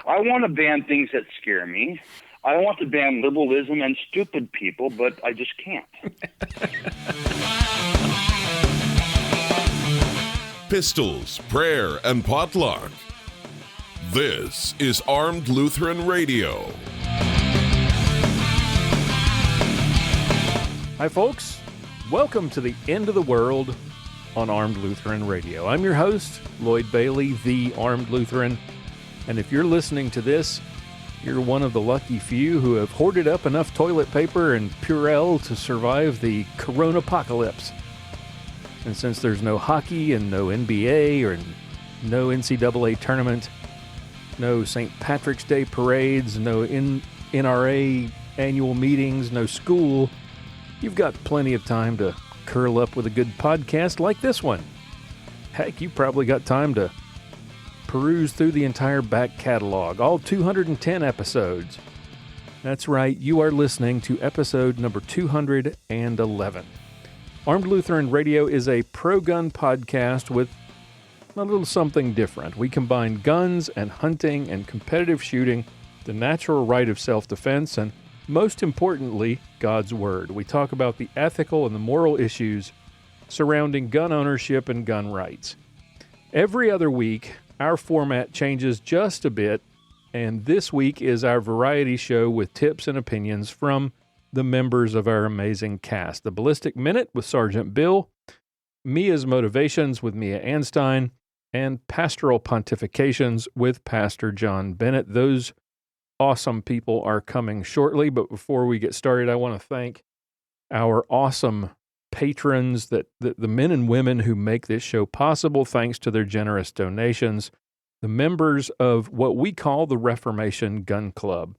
I want to ban things that scare me. I want to ban liberalism and stupid people, but I just can't. Pistols, prayer, and potluck. This is Armed Lutheran Radio. Hi, folks. Welcome to the end of the world on Armed Lutheran Radio. I'm your host, Lloyd Bailey, the Armed Lutheran. And if you're listening to this, you're one of the lucky few who have hoarded up enough toilet paper and Purell to survive the Coronapocalypse. And since there's no hockey and no NBA or no NCAA tournament, no St. Patrick's Day parades, no NRA annual meetings, no school, you've got plenty of time to curl up with a good podcast like this one. Heck, you probably got time to peruse through the entire back catalog, all 210 episodes. That's right, you are listening to episode number 211. Armed Lutheran Radio is a pro-gun podcast with a little something different. We combine guns and hunting and competitive shooting, the natural right of self-defense, and most importantly, God's Word. We talk about the ethical and the moral issues surrounding gun ownership and gun rights. Every other week, our format changes just a bit, and this week is our variety show with tips and opinions from the members of our amazing cast. The Ballistic Minute with Sergeant Bill, Mia's Motivations with Mia Anstein, and Pastoral Pontifications with Pastor John Bennett. Those awesome people are coming shortly, but before we get started, I want to thank our awesome patrons, that the men and women who make this show possible, thanks to their generous donations, the members of what we call the Reformation Gun Club.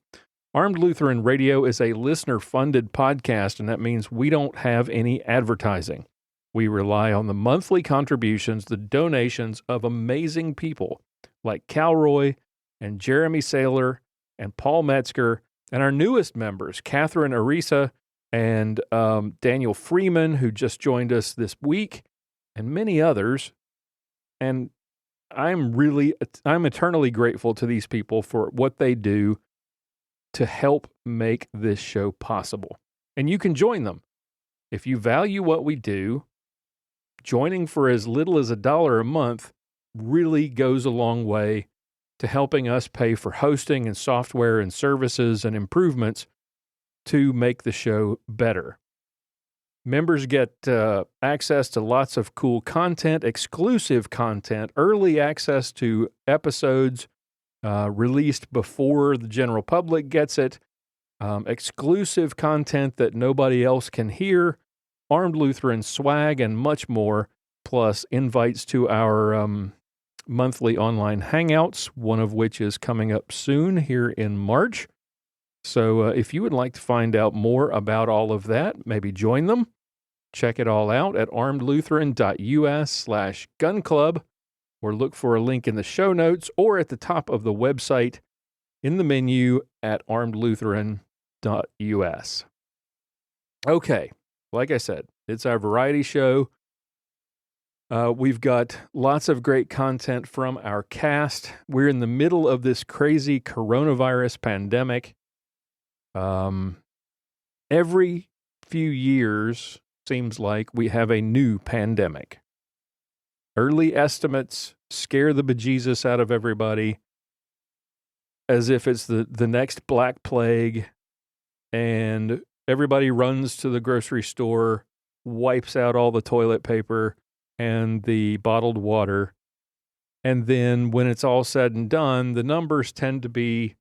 Armed Lutheran Radio is a listener-funded podcast, and that means we don't have any advertising. We rely on the monthly contributions, the donations of amazing people like Calroy and Jeremy Saylor and Paul Metzger, and our newest members, Catherine Arisa and Daniel Freeman, who just joined us this week, and many others. And I'm eternally grateful to these people for what they do to help make this show possible. And you can join them. If you value what we do, joining for as little as $1 a month really goes a long way to helping us pay for hosting and software and services and improvements to make the show better. Members get access to lots of cool content, exclusive content, early access to episodes released before the general public gets it, exclusive content that nobody else can hear, Armed Lutheran swag, and much more, plus invites to our monthly online hangouts, one of which is coming up soon here in March. So if you would like to find out more about all of that, maybe join them. Check it all out at armedlutheran.us/gun club, or look for a link in the show notes or at the top of the website in the menu at armedlutheran.us. Okay, like I said, it's our variety show. We've got lots of great content from our cast. We're in the middle of this crazy coronavirus pandemic. Every few years seems like we have a new pandemic. Early estimates scare the bejesus out of everybody as if it's the next Black Plague, and everybody runs to the grocery store, wipes out all the toilet paper and the bottled water, and then when it's all said and done, the numbers tend to be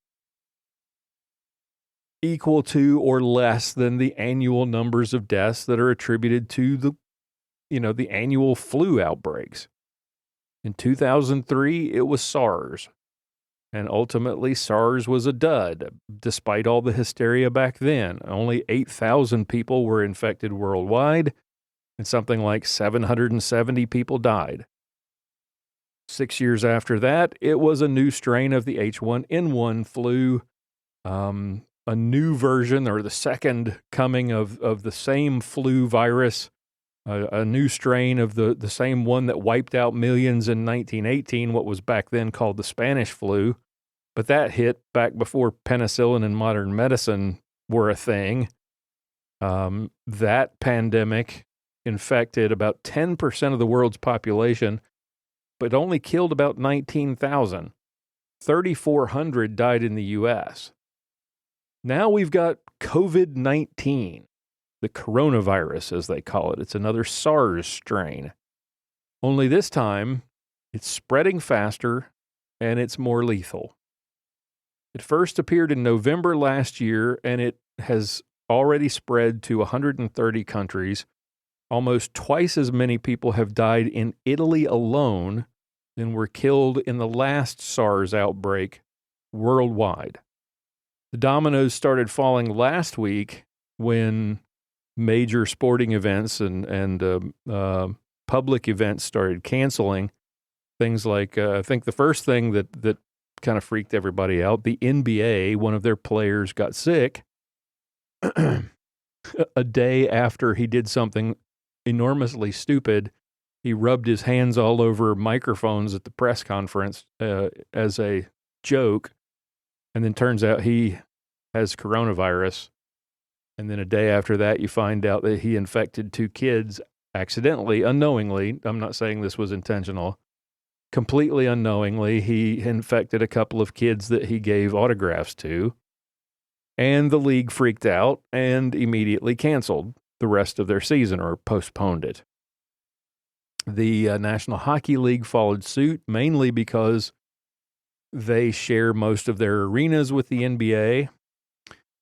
equal to or less than the annual numbers of deaths that are attributed to the annual flu outbreaks. In 2003, it was SARS. And ultimately, SARS was a dud, despite all the hysteria back then. Only 8,000 people were infected worldwide, and something like 770 people died. 6 years after that, it was a new strain of the H1N1 flu, a new version, or the second coming of the same flu virus, a new strain of the same one that wiped out millions in 1918, what was back then called the Spanish flu. But that hit back before penicillin and modern medicine were a thing. That pandemic infected about 10% of the world's population, but only killed about 19,000. 3,400 died in the U.S. Now we've got COVID-19, the coronavirus, as they call it. It's another SARS strain. Only this time, it's spreading faster and it's more lethal. It first appeared in November last year, and it has already spread to 130 countries. Almost twice as many people have died in Italy alone than were killed in the last SARS outbreak worldwide. The dominoes started falling last week when major sporting events and public events started canceling. Things like, I think the first thing that kind of freaked everybody out, the NBA, one of their players got sick a day after he did something enormously stupid. He rubbed his hands all over microphones at the press conference as a joke, and then turns out he has coronavirus. And then a day after that, you find out that he infected 2 kids accidentally, unknowingly. I'm not saying this was intentional. Completely unknowingly, he infected a couple of kids that he gave autographs to. And the league freaked out and immediately canceled the rest of their season or postponed it. The National Hockey League followed suit, mainly because they share most of their arenas with the NBA.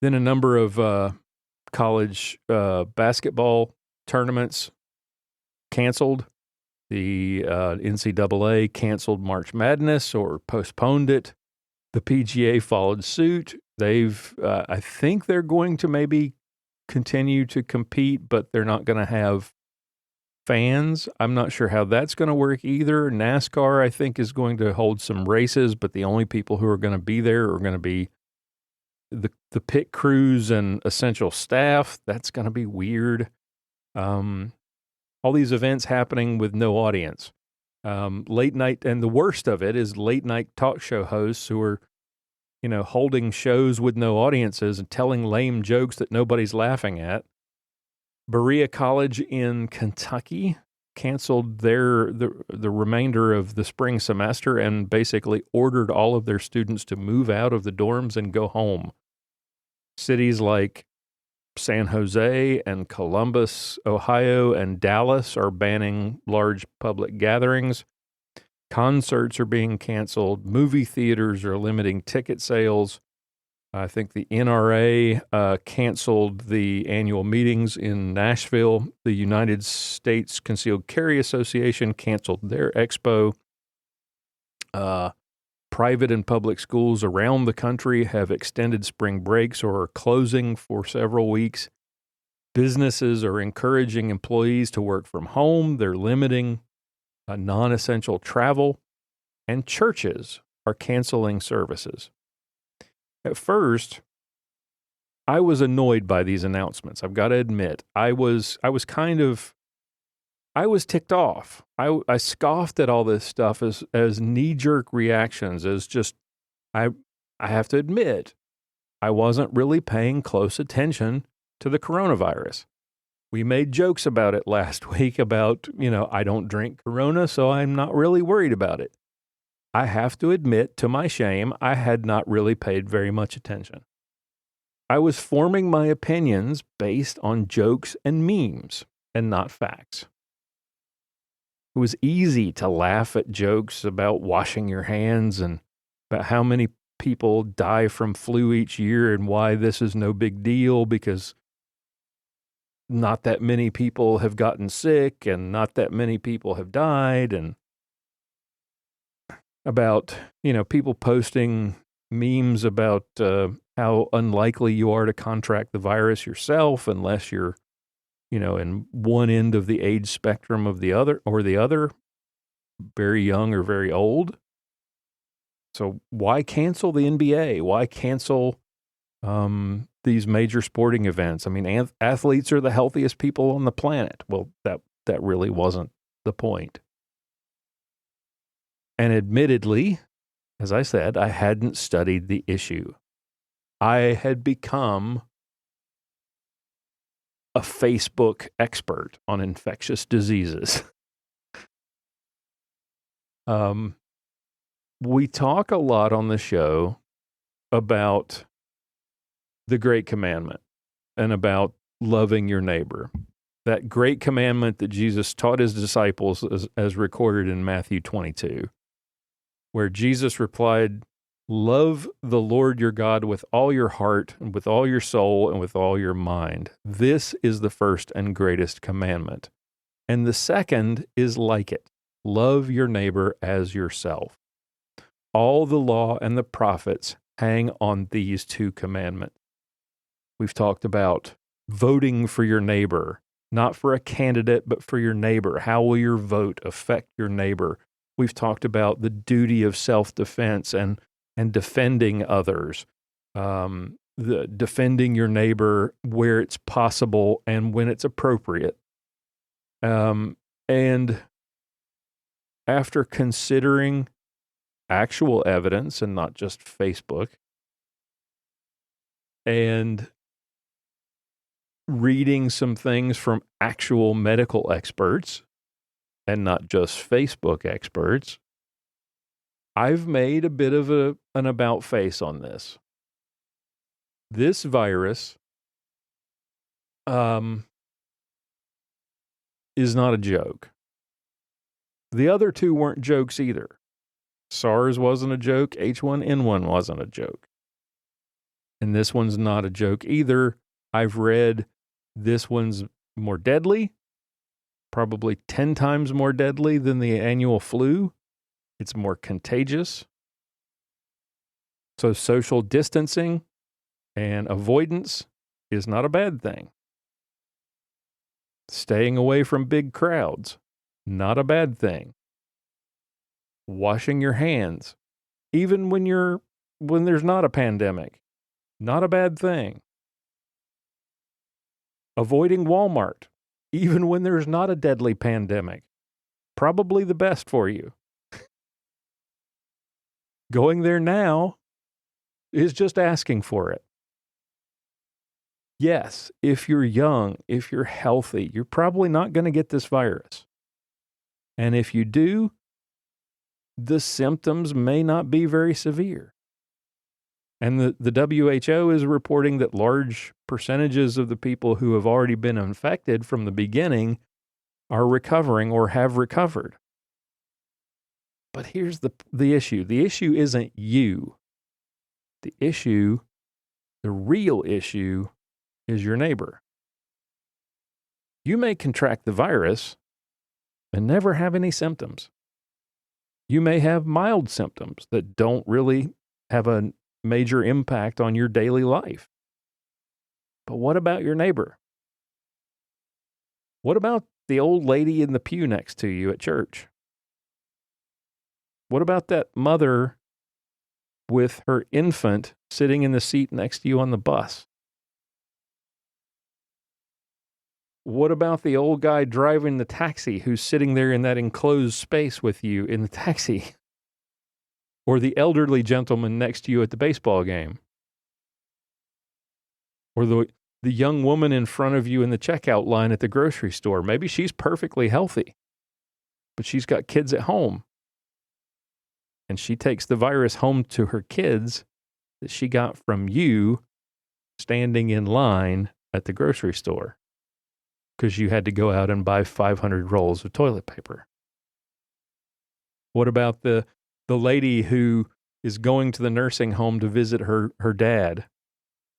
Then a number of college basketball tournaments canceled. The NCAA canceled March Madness or postponed it. The PGA followed suit. I think they're going to maybe continue to compete, but they're not going to have fans. I'm not sure how that's going to work either. NASCAR, I think, is going to hold some races, but the only people who are going to be there are going to be the pit crews and essential staff. That's going to be weird. All these events happening with no audience. Late night, and the worst of it is late night talk show hosts who are, holding shows with no audiences and telling lame jokes that nobody's laughing at. Berea College in Kentucky canceled the remainder of the spring semester and basically ordered all of their students to move out of the dorms and go home. Cities like San Jose and Columbus, Ohio, and Dallas are banning large public gatherings. Concerts are being canceled. Movie theaters are limiting ticket sales. I think the NRA canceled the annual meetings in Nashville. The United States Concealed Carry Association canceled their expo. Private and public schools around the country have extended spring breaks or are closing for several weeks. Businesses are encouraging employees to work from home. They're limiting non-essential travel. And churches are canceling services. At first, I was annoyed by these announcements. I've got to admit, I was ticked off. I scoffed at all this stuff as knee-jerk reactions, as just, I have to admit, I wasn't really paying close attention to the coronavirus. We made jokes about it last week about, I don't drink Corona, so I'm not really worried about it. I have to admit, to my shame, I had not really paid very much attention. I was forming my opinions based on jokes and memes and not facts. It was easy to laugh at jokes about washing your hands and about how many people die from flu each year and why this is no big deal because not that many people have gotten sick and not that many people have died, and about, people posting memes about how unlikely you are to contract the virus yourself unless you're, in one end of the age spectrum of the other, very young or very old. So why cancel the NBA? Why cancel these major sporting events? I mean, athletes are the healthiest people on the planet. Well, that really wasn't the point. And admittedly, As I said, I hadn't studied the issue. I had become a Facebook expert on infectious diseases. We talk a lot on the show about the Great Commandment and about loving your neighbor. That great commandment that Jesus taught his disciples as recorded in Matthew 22, where Jesus replied, "Love the Lord your God with all your heart and with all your soul and with all your mind. This is the first and greatest commandment. And the second is like it. Love your neighbor as yourself. All the law and the prophets hang on these two commandments." We've talked about voting for your neighbor, not for a candidate, but for your neighbor. How will your vote affect your neighbor? We've talked about the duty of self-defense and defending others, defending your neighbor where it's possible and when it's appropriate. And after considering actual evidence and not just Facebook, and reading some things from actual medical experts and not just Facebook experts, I've made a bit of an about face on this. This virus is not a joke. The other two weren't jokes either. SARS wasn't a joke. H1N1 wasn't a joke. And this one's not a joke either. I've read this one's more deadly, probably 10 times more deadly than the annual flu. It's more contagious. So social distancing and avoidance is not a bad thing. Staying away from big crowds, not a bad thing. Washing your hands, even when there's not a pandemic, not a bad thing. Avoiding Walmart, even when there's not a deadly pandemic, probably the best for you. Going there now is just asking for it. Yes, if you're young, if you're healthy, you're probably not going to get this virus. And if you do, the symptoms may not be very severe. And the WHO is reporting that large percentages of the people who have already been infected from the beginning are recovering or have recovered. But here's the issue. The issue isn't you. The real issue, is your neighbor. You may contract the virus and never have any symptoms. You may have mild symptoms that don't really have a major impact on your daily life. But what about your neighbor? What about the old lady in the pew next to you at church? What about that mother with her infant sitting in the seat next to you on the bus? What about the old guy driving the taxi who's sitting there in that enclosed space with you in the taxi? Or the elderly gentleman next to you at the baseball game? Or the young woman in front of you in the checkout line at the grocery store? Maybe she's perfectly healthy, but she's got kids at home. And she takes the virus home to her kids that she got from you standing in line at the grocery store because you had to go out and buy 500 rolls of toilet paper. What about the lady who is going to the nursing home to visit her dad,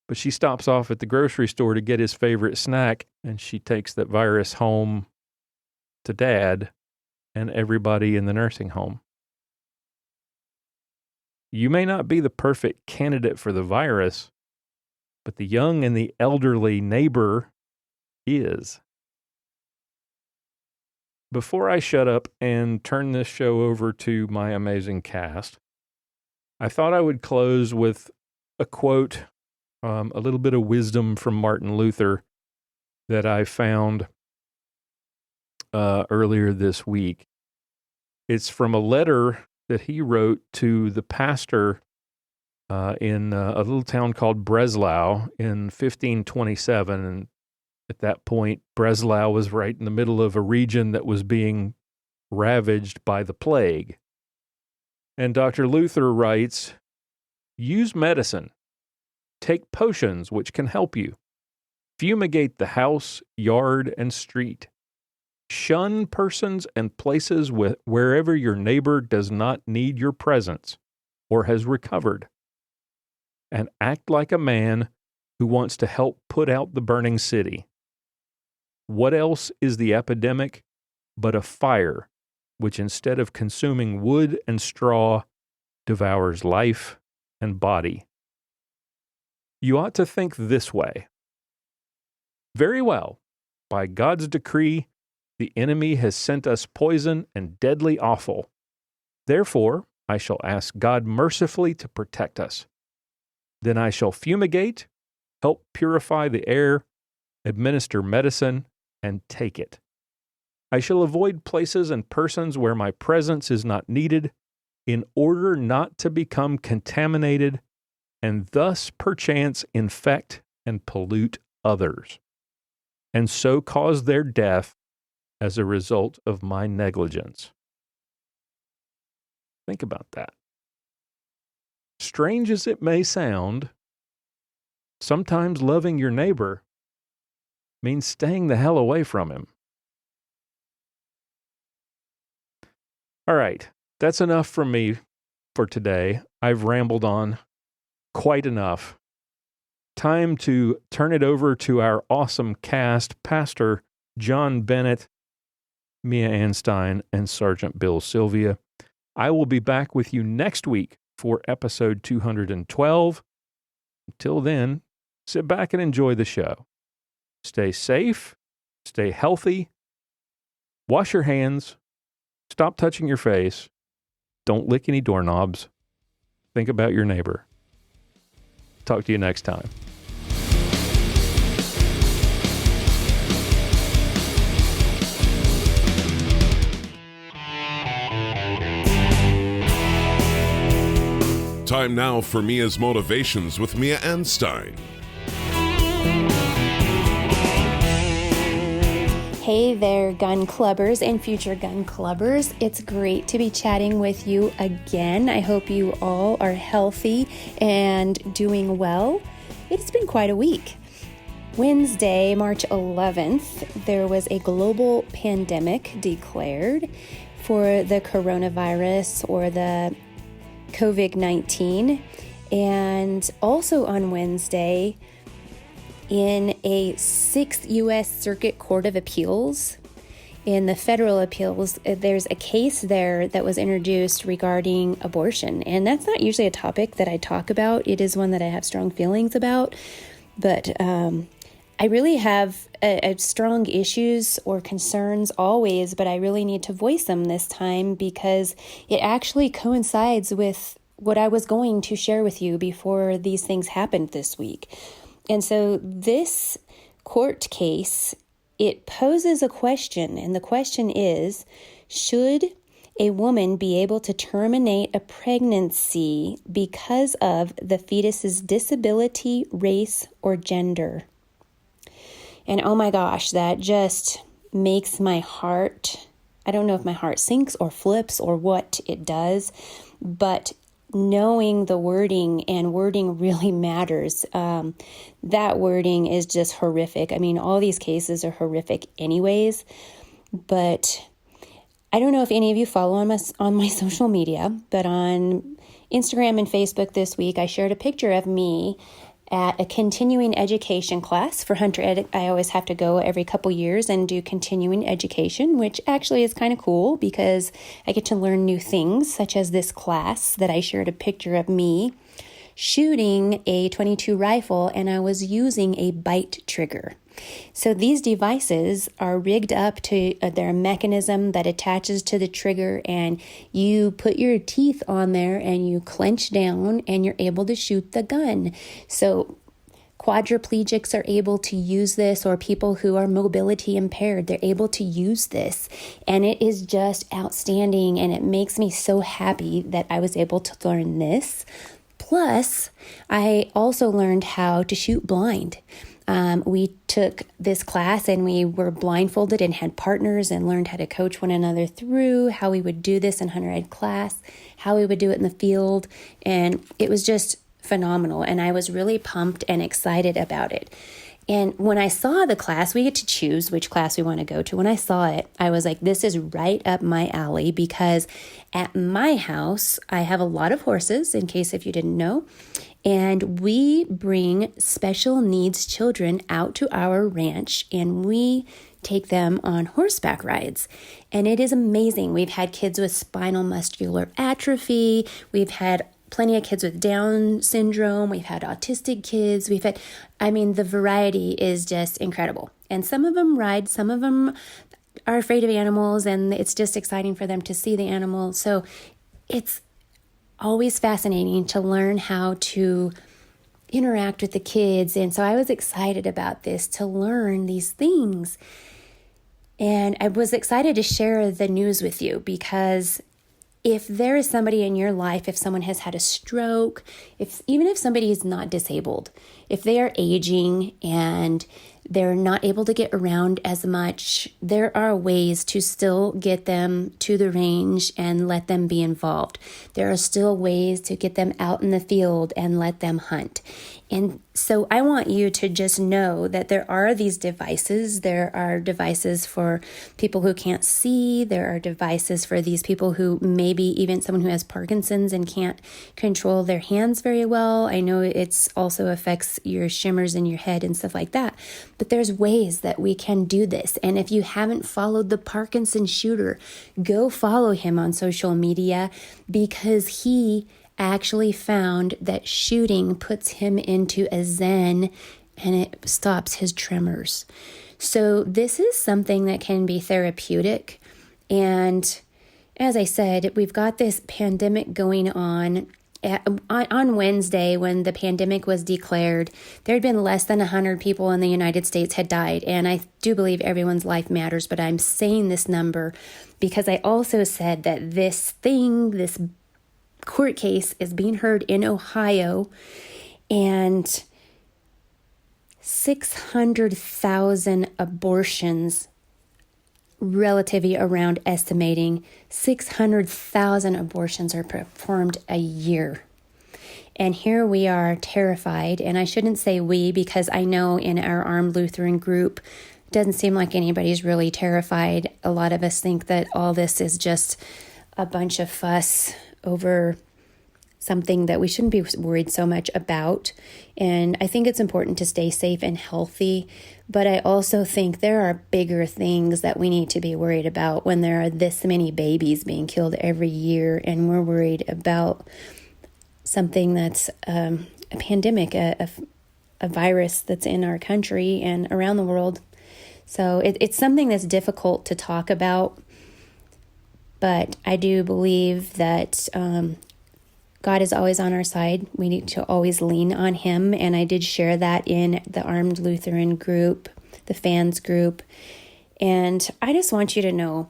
but she stops off at the grocery store to get his favorite snack, and she takes that virus home to dad and everybody in the nursing home? You may not be the perfect candidate for the virus, but the young and the elderly neighbor is. Before I shut up and turn this show over to my amazing cast, I thought I would close with a quote, a little bit of wisdom from Martin Luther that I found earlier this week. It's from a letter that he wrote to the pastor in a little town called Breslau in 1527. And at that point, Breslau was right in the middle of a region that was being ravaged by the plague. And Dr. Luther writes, "Use medicine. Take potions which can help you. Fumigate the house, yard, and street. Shun persons and places wherever your neighbor does not need your presence or has recovered. And act like a man who wants to help put out the burning city. What else is the epidemic but a fire which instead of consuming wood and straw, devours life and body? You ought to think this way. Very well, by God's decree, the enemy has sent us poison and deadly offal. Therefore, I shall ask God mercifully to protect us. Then I shall fumigate, help purify the air, administer medicine, and take it. I shall avoid places and persons where my presence is not needed, in order not to become contaminated, and thus perchance infect and pollute others, and so cause their death as a result of my negligence." Think about that. Strange as it may sound, sometimes loving your neighbor means staying the hell away from him. All right, that's enough from me for today. I've rambled on quite enough. Time to turn it over to our awesome cast, Pastor John Bennett, Mia Anstein, and Sergeant Bill Sylvia. I will be back with you next week for episode 212. Until then, sit back and enjoy the show. Stay safe, stay healthy, wash your hands, stop touching your face, don't lick any doorknobs, think about your neighbor. Talk to you next time. Time now for Mia's Motivations with Mia Anstein. Hey there, gun clubbers and future gun clubbers. It's great to be chatting with you again. I hope you all are healthy and doing well. It's been quite a week. Wednesday, March 11th, there was a global pandemic declared for the coronavirus or the COVID-19. And also on Wednesday, in a 6th U.S. Circuit Court of Appeals, in the federal appeals, there's a case there that was introduced regarding abortion. And that's not usually a topic that I talk about. It is one that I have strong feelings about. But I really have strong issues or concerns always, but I really need to voice them this time because it actually coincides with what I was going to share with you before these things happened this week. And so this court case, it poses a question, and the question is, should a woman be able to terminate a pregnancy because of the fetus's disability, race, or gender? And oh my gosh, that just makes my heart, I don't know if my heart sinks or flips or what it does, but knowing the wording, and wording really matters. That wording is just horrific. I mean, all these cases are horrific anyways, but I don't know if any of you follow on my social media, but on Instagram and Facebook this week, I shared a picture of me at a continuing education class for Hunter Ed. I always have to go every couple years and do continuing education, which actually is kind of cool because I get to learn new things, such as this class that I shared a picture of me shooting a .22 rifle, and I was using a bite trigger. So these devices are rigged up to their mechanism that attaches to the trigger, and you put your teeth on there and you clench down and you're able to shoot the gun. So quadriplegics are able to use this, or people who are mobility impaired, they're able to use this. And it is just outstanding. And it makes me so happy that I was able to learn this. Plus, I also learned how to shoot blind. We took this class and we were blindfolded and had partners and learned how to coach one another through how we would do this in hunter ed class, how we would do it in the field. And it was just phenomenal. And I was really pumped and excited about it. And when I saw the class, we get to choose which class we want to go to. When I saw it, I was like, this is right up my alley, because at my house, I have a lot of horses, in case if you didn't know. And we bring special needs children out to our ranch and we take them on horseback rides. And it is amazing. We've had kids with spinal muscular atrophy. We've had plenty of kids with Down syndrome. We've had autistic kids. The variety is just incredible. And some of them ride, some of them are afraid of animals, and it's just exciting for them to see the animal. So it's always fascinating to learn how to interact with the kids. And so I was excited about this, to learn these things. And I was excited to share the news with you, because if there is somebody in your life, if someone has had a stroke, even if somebody is not disabled, if they are aging and they're not able to get around as much, there are ways to still get them to the range and let them be involved. There are still ways to get them out in the field and let them hunt. And so I want you to just know that there are these devices. There are devices for people who can't see. There are devices for these people who, maybe even someone who has Parkinson's and can't control their hands very well. I know it's also affects your shimmers in your head and stuff like that. But there's ways that we can do this. And if you haven't followed the Parkinson shooter, go follow him on social media, because he actually found that shooting puts him into a zen and it stops his tremors. So this is something that can be therapeutic. And as I said, we've got this pandemic going on. On Wednesday, when the pandemic was declared, there had been less than 100 people in the United States had died. And I do believe everyone's life matters, but I'm saying this number because I also said that this court case is being heard in Ohio, and 600,000 abortions, relatively around estimating 600,000 abortions are performed a year. And here we are terrified, and I shouldn't say we, because I know in our Armed Lutheran group, it doesn't seem like anybody's really terrified. A lot of us think that all this is just a bunch of fuss over something that we shouldn't be worried so much about. And I think it's important to stay safe and healthy, but I also think there are bigger things that we need to be worried about when there are this many babies being killed every year, and we're worried about something that's a pandemic, a virus that's in our country and around the world. So it's something that's difficult to talk about, but I do believe that God is always on our side. We need to always lean on him. And I did share that in the Armed Lutheran group, the fans group. And I just want you to know,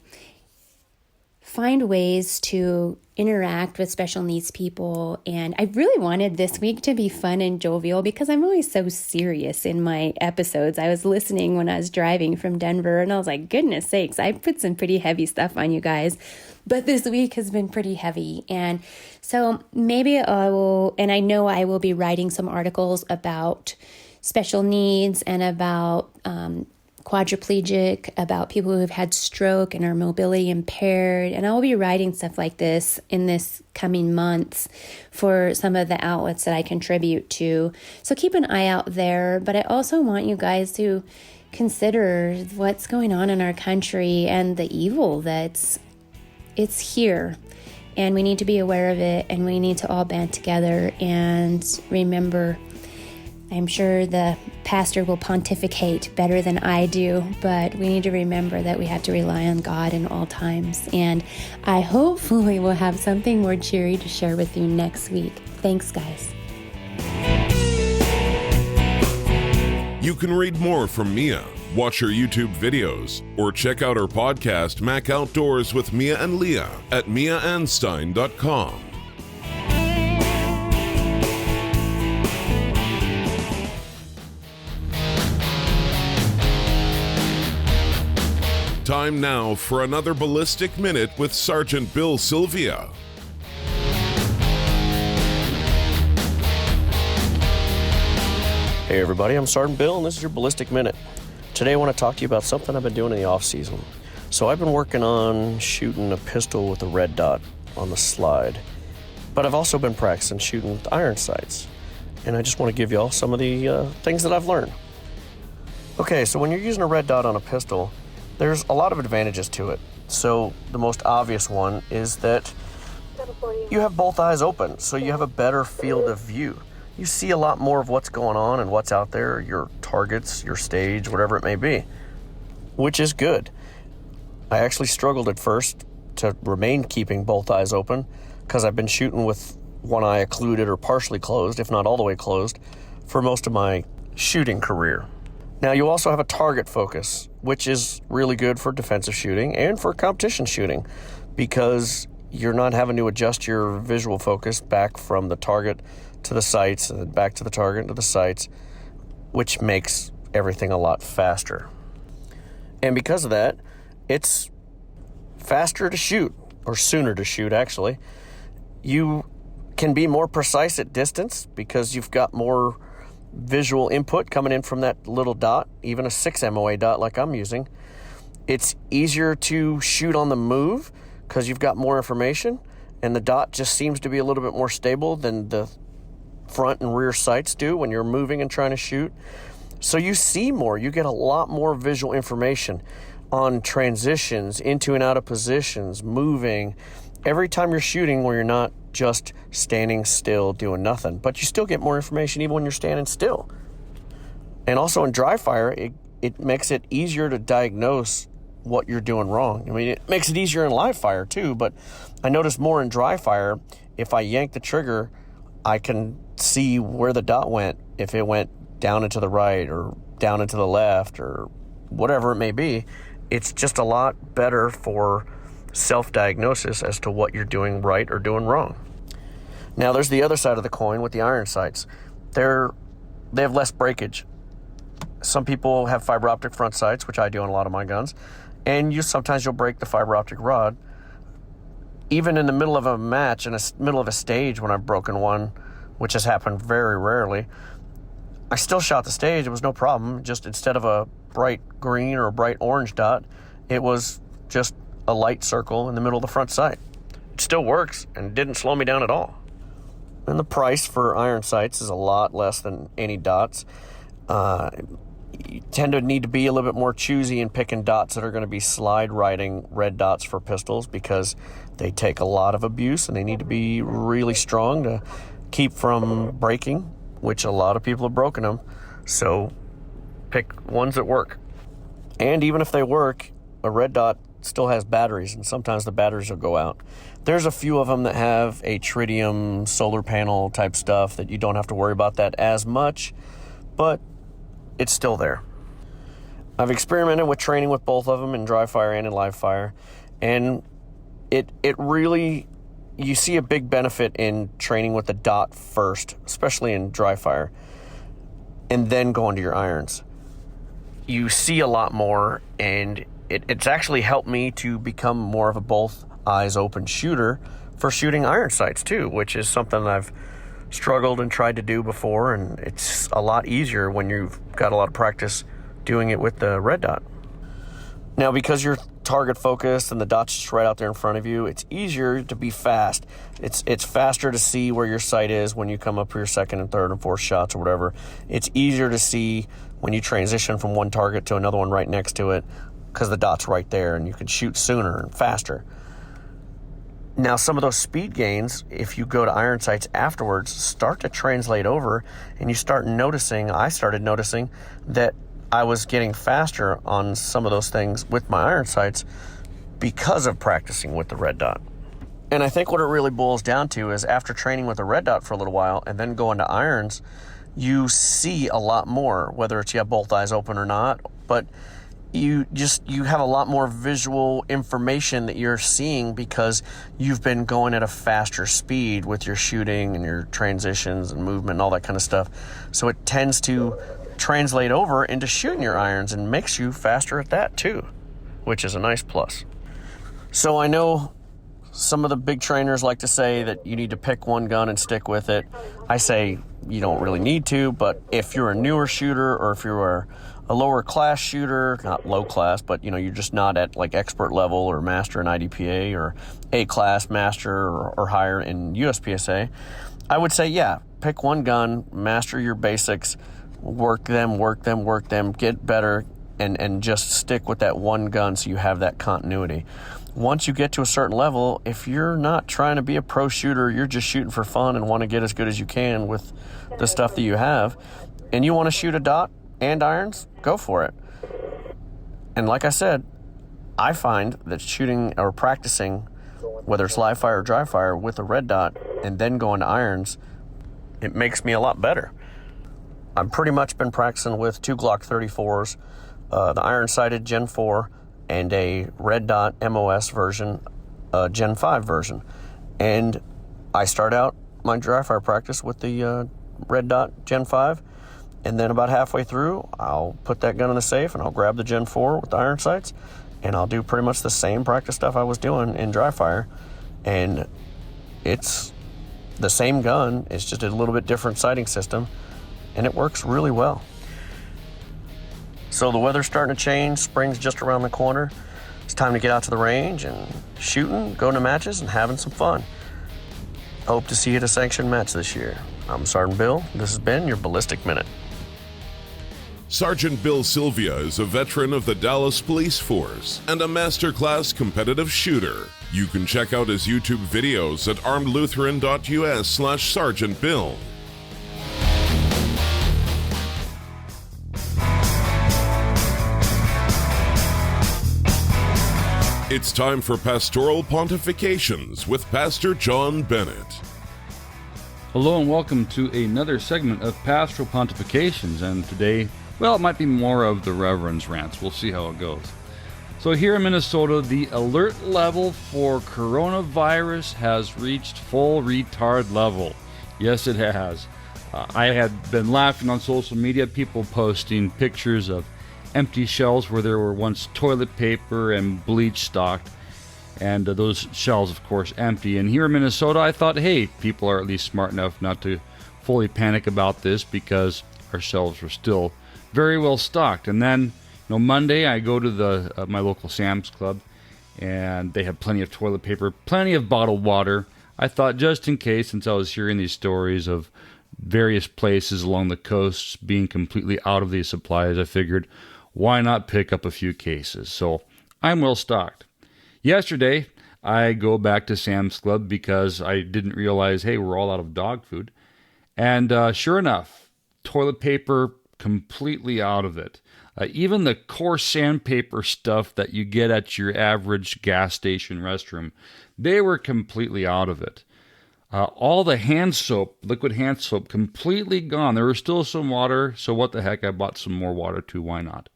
find ways to interact with special needs people. And I really wanted this week to be fun and jovial, because I'm always so serious in my episodes. I was listening when I was driving from Denver, and I was like, goodness sakes, I put some pretty heavy stuff on you guys. But this week has been pretty heavy. And so maybe I will, and I know I will be writing some articles about special needs and about quadriplegic, about people who have had stroke and are mobility impaired. And I will be writing stuff like this in this coming months for some of the outlets that I contribute to. So keep an eye out there. But I also want you guys to consider what's going on in our country and the evil it's here. And we need to be aware of it, and we need to all band together and remember. I'm sure the pastor will pontificate better than I do, but we need to remember that we have to rely on God in all times. And I hopefully will have something more cheery to share with you next week. Thanks, guys. You can read more from Mia, watch her YouTube videos, or check out her podcast, Mac Outdoors with Mia and Leah, at miaandstein.com. Time now for another Ballistic Minute with Sergeant Bill Sylvia. Hey everybody, I'm Sergeant Bill and this is your Ballistic Minute. Today I want to talk to you about something I've been doing in the off season. So I've been working on shooting a pistol with a red dot on the slide, but I've also been practicing shooting with iron sights. And I just want to give you all some of the things that I've learned. Okay, so when you're using a red dot on a pistol, there's a lot of advantages to it. So the most obvious one is that you have both eyes open, so you have a better field of view. You see a lot more of what's going on and what's out there, your targets, your stage, whatever it may be, which is good. I actually struggled at first to remain keeping both eyes open because I've been shooting with one eye occluded or partially closed, if not all the way closed, for most of my shooting career. Now, you also have a target focus, which is really good for defensive shooting and for competition shooting because you're not having to adjust your visual focus back from the target to the sights and back to the target and to the sights, which makes everything a lot faster. And because of that, it's faster to shoot, or sooner to shoot, actually. You can be more precise at distance because you've got more visual input coming in from that little dot, even a 6 MOA dot like I'm using. It's easier to shoot on the move because you've got more information, and the dot just seems to be a little bit more stable than the front and rear sights do when you're moving and trying to shoot. So you see more, you get a lot more visual information on transitions, into and out of positions, moving, every time you're shooting where you're not just standing still doing nothing, but you still get more information even when you're standing still. And also in dry fire, it makes it easier to diagnose what you're doing wrong. I mean, it makes it easier in live fire too, but I notice more in dry fire, if I yank the trigger, I can see where the dot went, if it went down and to the right or down and to the left or whatever it may be. It's just a lot better for self-diagnosis as to what you're doing right or doing wrong. Now, there's the other side of the coin with the iron sights. They have less breakage. Some people have fiber optic front sights, which I do on a lot of my guns, and sometimes you'll break the fiber optic rod. Even in the middle of a match, in the middle of a stage when I've broken one, which has happened very rarely, I still shot the stage. It was no problem. Just instead of a bright green or a bright orange dot, it was just a light circle in the middle of the front sight. It still works and didn't slow me down at all. And the price for iron sights is a lot less than any dots. You tend to need to be a little bit more choosy in picking dots that are going to be slide riding red dots for pistols because they take a lot of abuse and they need to be really strong to keep from breaking, which a lot of people have broken them. So pick ones that work. And even if they work, a red dot still has batteries, and sometimes the batteries will go out. There's a few of them that have a tritium solar panel type stuff that you don't have to worry about that as much, but it's still there. I've experimented with training with both of them in dry fire and in live fire, and it really, you see a big benefit in training with the dot first, especially in dry fire, and then going to your irons. You see a lot more, and it's actually helped me to become more of a both eyes open shooter for shooting iron sights too, which is something I've struggled and tried to do before, and it's a lot easier when you've got a lot of practice doing it with the red dot. Now, because you're target focused and the dot's just right out there in front of you, it's easier to be fast. It's faster to see where your sight is when you come up for your second and third and fourth shots or whatever. It's easier to see when you transition from one target to another one right next to it because the dot's right there and you can shoot sooner and faster. Now, some of those speed gains, if you go to iron sights afterwards, start to translate over, and you start noticing, I started noticing that I was getting faster on some of those things with my iron sights because of practicing with the red dot. And I think what it really boils down to is after training with the red dot for a little while and then going to irons, you see a lot more, whether it's you have both eyes open or not, but you have a lot more visual information that you're seeing because you've been going at a faster speed with your shooting and your transitions and movement and all that kind of stuff. So it tends to translate over into shooting your irons and makes you faster at that too, which is a nice plus. So I know some of the big trainers like to say that you need to pick one gun and stick with it. I say you don't really need to, but if you're a newer shooter or if you're a lower class shooter, not low class, but you're just not at like expert level or master in IDPA or A class master or higher in USPSA, I would say, yeah, pick one gun, master your basics, work them, get better, and just stick with that one gun so you have that continuity. Once you get to a certain level, if you're not trying to be a pro shooter, you're just shooting for fun and want to get as good as you can with the stuff that you have, and you want to shoot a dot and irons, go for it. And like I said, I find that shooting or practicing, whether it's live fire or dry fire, with a red dot and then going to irons, it makes me a lot better. I've pretty much been practicing with 2 Glock 34s, the iron-sighted Gen 4, and a red dot MOS version, Gen 5 version. And I start out my dry fire practice with the red dot Gen 5, and then about halfway through, I'll put that gun in the safe and I'll grab the Gen 4 with the iron sights, and I'll do pretty much the same practice stuff I was doing in dry fire. And it's the same gun, it's just a little bit different sighting system, and it works really well. So the weather's starting to change, spring's just around the corner. It's time to get out to the range and shooting, going to matches, and having some fun. Hope to see you at a sanctioned match this year. I'm Sergeant Bill. This has been your Ballistic Minute. Sergeant Bill Sylvia is a veteran of the Dallas Police Force and a masterclass competitive shooter. You can check out his YouTube videos at armedlutheran.us/Sergeant Bill. It's time for Pastoral Pontifications with Pastor John Bennett. Hello and welcome to another segment of Pastoral Pontifications, and today, well, it might be more of the Reverend's rants. We'll see how it goes. So here in Minnesota, the alert level for coronavirus has reached full retard level. Yes, it has. I had been laughing on social media, people posting pictures of empty shelves where there were once toilet paper and bleach stocked, and those shelves, of course, empty. And here in Minnesota, I thought, hey, people are at least smart enough not to fully panic about this because our shelves were still very well stocked. And then, Monday, I go to my local Sam's Club, and they have plenty of toilet paper, plenty of bottled water. I thought, just in case, since I was hearing these stories of various places along the coasts being completely out of these supplies, I figured, why not pick up a few cases? So I'm well stocked. Yesterday, I go back to Sam's Club because I didn't realize, hey, we're all out of dog food. And sure enough, toilet paper completely out of it. Even the coarse sandpaper stuff that you get at your average gas station restroom, they were completely out of it. All the hand soap, liquid hand soap, completely gone. There was still some water, so what the heck, I bought some more water too, why not?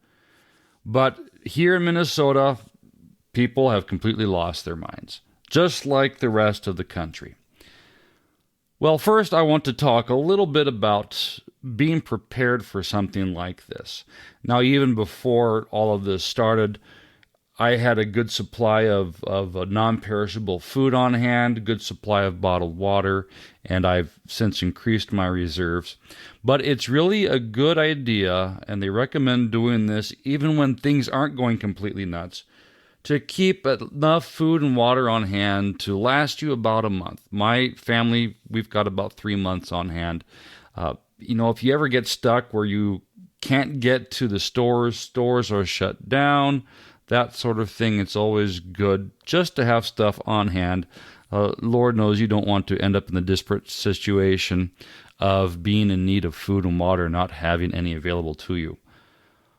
But here in Minnesota, people have completely lost their minds, just like the rest of the country. Well, first I want to talk a little bit about being prepared for something like this. Now, even before all of this started, I had a good supply of non-perishable food on hand, good supply of bottled water, and I've since increased my reserves. But it's really a good idea, and they recommend doing this even when things aren't going completely nuts, to keep enough food and water on hand to last you about a month. My family, we've got about 3 months on hand. If you ever get stuck where you can't get to the stores are shut down, that sort of thing, it's always good just to have stuff on hand. Lord knows you don't want to end up in the disparate situation of being in need of food and water, not having any available to you.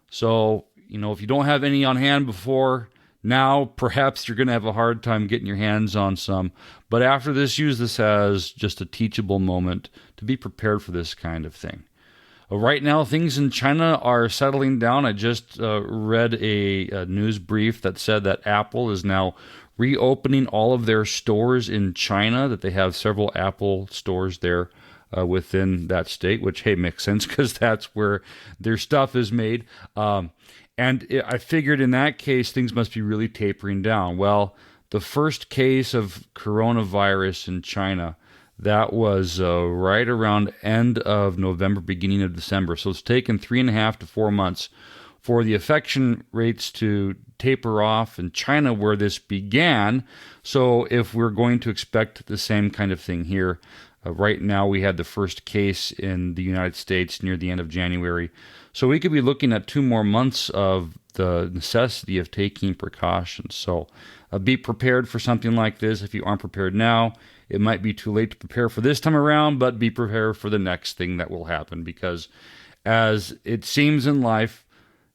So, if you don't have any on hand before now, perhaps you're going to have a hard time getting your hands on some. But after this, use this as just a teachable moment to be prepared for this kind of thing. Right now, things in China are settling down. I just read a news brief that said that Apple is now reopening all of their stores in China, that they have several Apple stores there within that state, which, hey, makes sense because that's where their stuff is made. I figured in that case, things must be really tapering down. Well, the first case of coronavirus in China, that was right around end of November, beginning of December. So it's taken 3.5 to 4 months for the infection rates to taper off in China where this began. So if we're going to expect the same kind of thing here, right now we had the first case in the United States near the end of January. So we could be looking at 2 more months of the necessity of taking precautions. So be prepared for something like this. If you aren't prepared now, it might be too late to prepare for this time around, but be prepared for the next thing that will happen, because as it seems in life,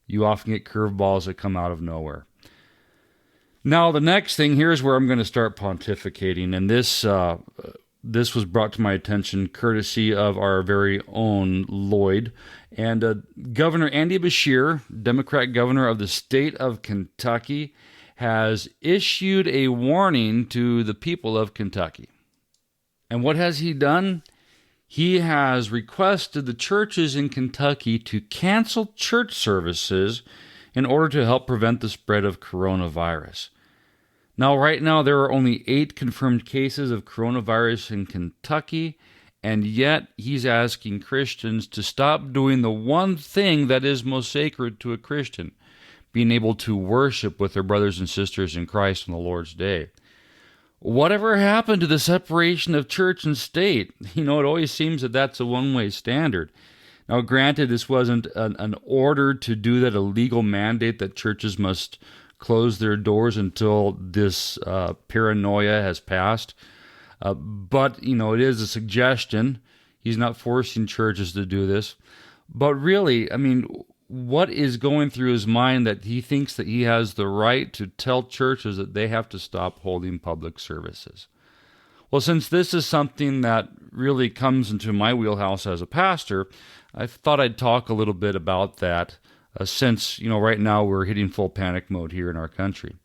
you often get curveballs that come out of nowhere. Now, the next thing, here's where I'm going to start pontificating, and this was brought to my attention courtesy of our very own Lloyd. And Governor Andy Beshear, Democrat governor of the state of Kentucky, has issued a warning to the people of Kentucky. And what has he done? He has requested the churches in Kentucky to cancel church services in order to help prevent the spread of coronavirus. Now, right now, there are only 8 confirmed cases of coronavirus in Kentucky, and yet he's asking Christians to stop doing the one thing that is most sacred to a Christian, being able to worship with their brothers and sisters in Christ on the Lord's Day. Whatever happened to the separation of church and state? It always seems that that's a one-way standard. Now, granted, this wasn't an order to do that, a legal mandate that churches must close their doors until this paranoia has passed. But, it is a suggestion. He's not forcing churches to do this. But really, what is going through his mind that he thinks that he has the right to tell churches that they have to stop holding public services? Well, since this is something that really comes into my wheelhouse as a pastor, I thought I'd talk a little bit about that since, right now we're hitting full panic mode here in our country.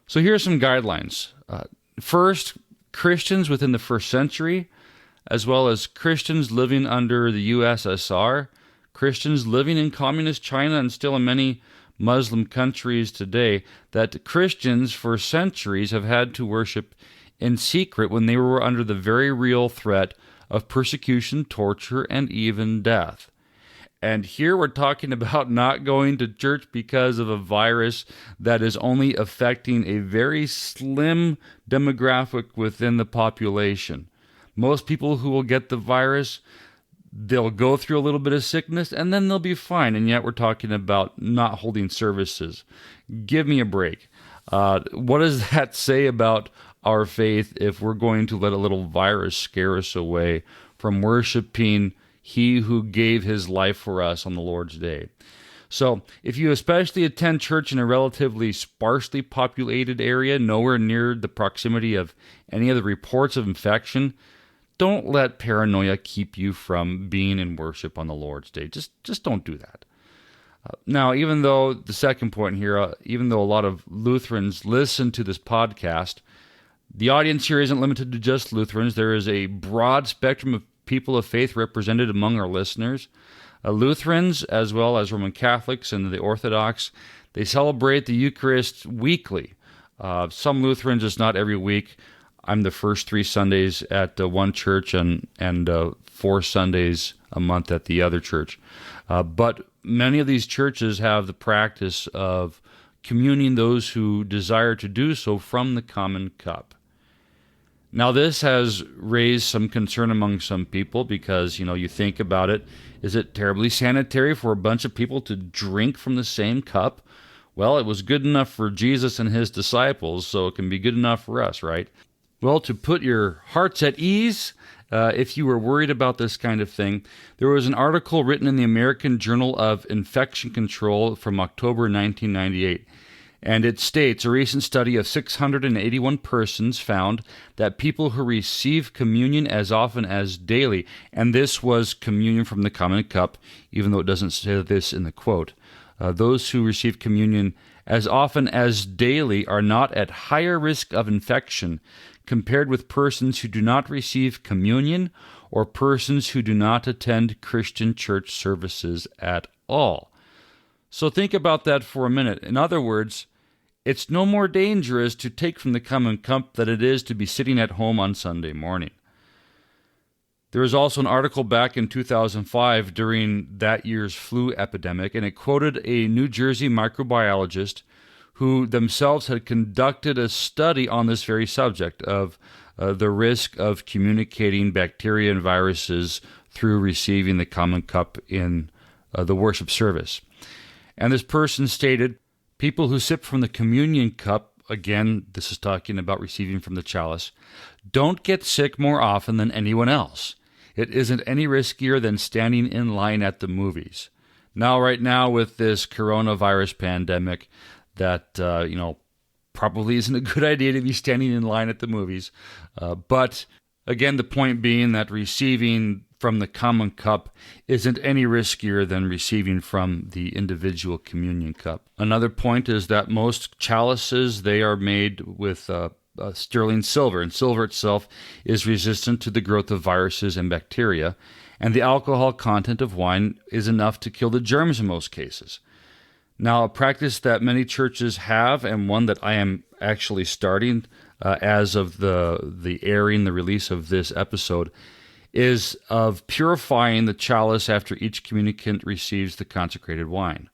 So here are some guidelines. First, Christians within the first century, as well as Christians living under the USSR, Christians living in communist China and still in many Muslim countries today, that Christians for centuries have had to worship in secret when they were under the very real threat of persecution, torture, and even death. And here we're talking about not going to church because of a virus that is only affecting a very slim demographic within the population. Most people who will get the virus, they'll go through a little bit of sickness and then they'll be fine. And yet we're talking about not holding services. Give me a break. What does that say about our faith if we're going to let a little virus scare us away from worshiping He who gave His life for us on the Lord's Day? So if you especially attend church in a relatively sparsely populated area, nowhere near the proximity of any of the reports of infection, don't let paranoia keep you from being in worship on the Lord's Day. Just don't do that. Now, even though the second point here, even though a lot of Lutherans listen to this podcast, the audience here isn't limited to just Lutherans. There is a broad spectrum of people of faith represented among our listeners. Lutherans, as well as Roman Catholics and the Orthodox, they celebrate the Eucharist weekly. Some Lutherans, it's not every week. I'm the first 3 Sundays at one church and 4 Sundays a month at the other church. But many of these churches have the practice of communing those who desire to do so from the common cup. Now, this has raised some concern among some people because, you think about it. Is it terribly sanitary for a bunch of people to drink from the same cup? Well, it was good enough for Jesus and His disciples, so it can be good enough for us, right? Well, to put your hearts at ease, if you were worried about this kind of thing, there was an article written in the American Journal of Infection Control from October 1998. And it states, a recent study of 681 persons found that people who receive communion as often as daily, and this was communion from the common cup, even though it doesn't say this in the quote, those who receive communion as often as daily are not at higher risk of infection compared with persons who do not receive communion or persons who do not attend Christian church services at all. So think about that for a minute. In other words, it's no more dangerous to take from the common cup than it is to be sitting at home on Sunday morning. There was also an article back in 2005 during that year's flu epidemic, and it quoted a New Jersey microbiologist who themselves had conducted a study on this very subject of the risk of communicating bacteria and viruses through receiving the common cup in the worship service. And this person stated, people who sip from the communion cup, again, this is talking about receiving from the chalice, don't get sick more often than anyone else. It isn't any riskier than standing in line at the movies. Now, right now, with this coronavirus pandemic, that, probably isn't a good idea to be standing in line at the movies. But, again, the point being that receiving from the common cup isn't any riskier than receiving from the individual communion cup. Another point is that most chalices, they are made with sterling silver, and silver itself is resistant to the growth of viruses and bacteria, and the alcohol content of wine is enough to kill the germs in most cases. Now, a practice that many churches have, and one that I am actually starting as of the airing, the release of this episode, is of purifying the chalice after each communicant receives the consecrated wine.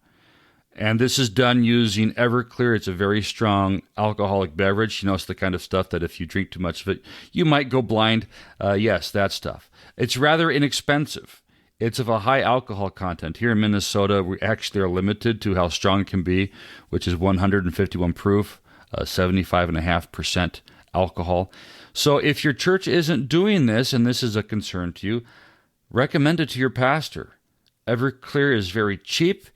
And this is done using Everclear. It's a very strong alcoholic beverage. It's the kind of stuff that if you drink too much of it, you might go blind. Yes, that stuff. It's rather inexpensive. It's of a high alcohol content. Here in Minnesota, we actually are limited to how strong it can be, which is 151 proof, 75.5% alcohol. So if your church isn't doing this, and this is a concern to you, recommend it to your pastor. Everclear is very cheap.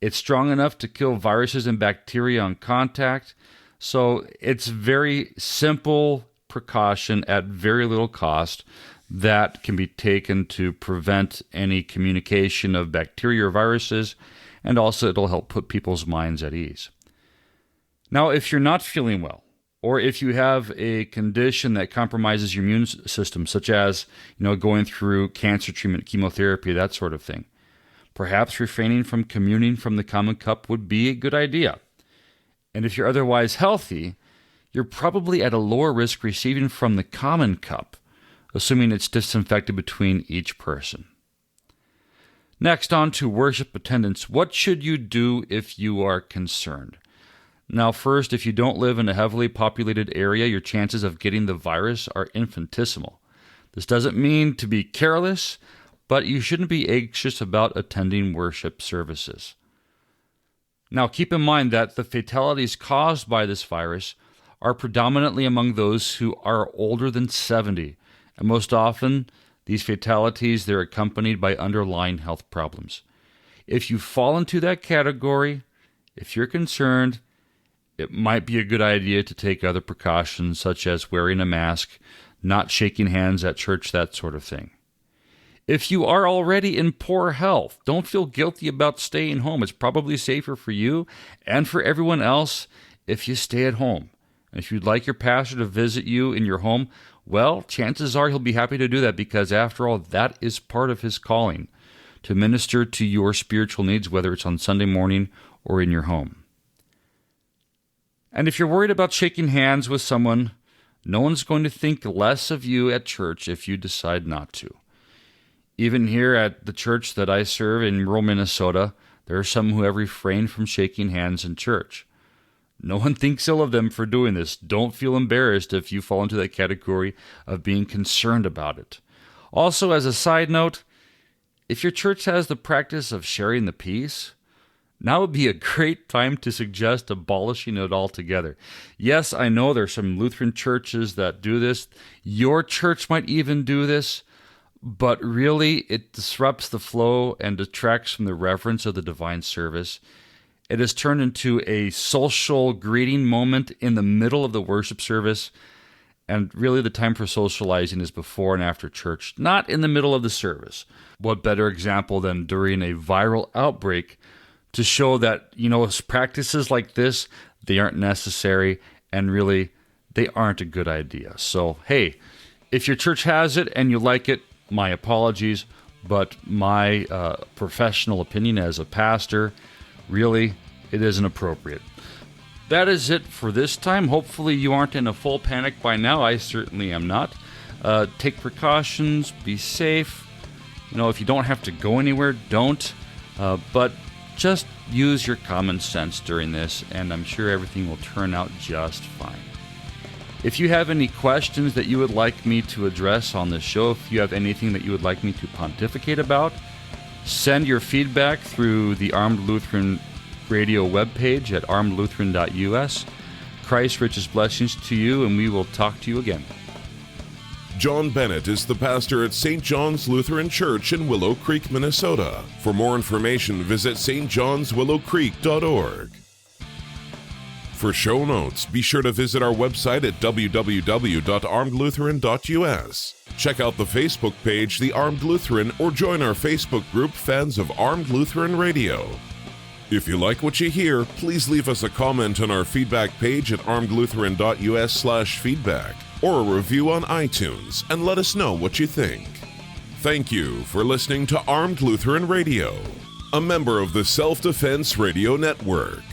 It's strong enough to kill viruses and bacteria on contact. So it's very simple precaution at very little cost that can be taken to prevent any communication of bacteria or viruses, and also it'll help put people's minds at ease. Now, if you're not feeling well, or if you have a condition that compromises your immune system, such as going through cancer treatment, chemotherapy, that sort of thing, perhaps refraining from communing from the common cup would be a good idea. And if you're otherwise healthy, you're probably at a lower risk receiving from the common cup, assuming it's disinfected between each person. Next, on to worship attendance. What should you do if you are concerned? Now, first, if you don't live in a heavily populated area, your chances of getting the virus are infinitesimal. This doesn't mean to be careless, but you shouldn't be anxious about attending worship services. Now, keep in mind that the fatalities caused by this virus are predominantly among those who are older than 70, and most often, these fatalities, they're accompanied by underlying health problems. If you fall into that category, if you're concerned, it might be a good idea to take other precautions, such as wearing a mask, not shaking hands at church, that sort of thing. If you are already in poor health, don't feel guilty about staying home. It's probably safer for you and for everyone else if you stay at home. And if you'd like your pastor to visit you in your home, well, chances are he'll be happy to do that, because after all, that is part of his calling, to minister to your spiritual needs, whether it's on Sunday morning or in your home. And if you're worried about shaking hands with someone, no one's going to think less of you at church if you decide not to. Even here at the church that I serve in rural Minnesota, there are some who have refrained from shaking hands in church. No one thinks ill of them for doing this. Don't feel embarrassed if you fall into that category of being concerned about it. Also, as a side note, if your church has the practice of sharing the peace, now would be a great time to suggest abolishing it altogether. Yes, I know there are some Lutheran churches that do this. Your church might even do this, but really it disrupts the flow and detracts from the reverence of the divine service. It has turned into a social greeting moment in the middle of the worship service. And really the time for socializing is before and after church, not in the middle of the service. What better example than during a viral outbreak to show that, practices like this, they aren't necessary and really they aren't a good idea. So, hey, if your church has it and you like it, my apologies, but my professional opinion as a pastor, really, it isn't appropriate. That is it for this time. Hopefully you aren't in a full panic by now. I certainly am not. Take precautions, be safe. If you don't have to go anywhere, don't. But just use your common sense during this, and I'm sure everything will turn out just fine. If you have any questions that you would like me to address on this show, if you have anything that you would like me to pontificate about, send your feedback through the Armed Lutheran Radio webpage at armedlutheran.us. Christ's richest blessings to you, and we will talk to you again. John Bennett is the pastor at St. John's Lutheran Church in Willow Creek, Minnesota. For more information, visit stjohnswillowcreek.org. For show notes, be sure to visit our website at www.armedlutheran.us. Check out the Facebook page, The Armed Lutheran, or join our Facebook group, Fans of Armed Lutheran Radio. If you like what you hear, please leave us a comment on our feedback page at armedlutheran.us/feedback or a review on iTunes and let us know what you think. Thank you for listening to Armed Lutheran Radio, a member of the Self-Defense Radio Network.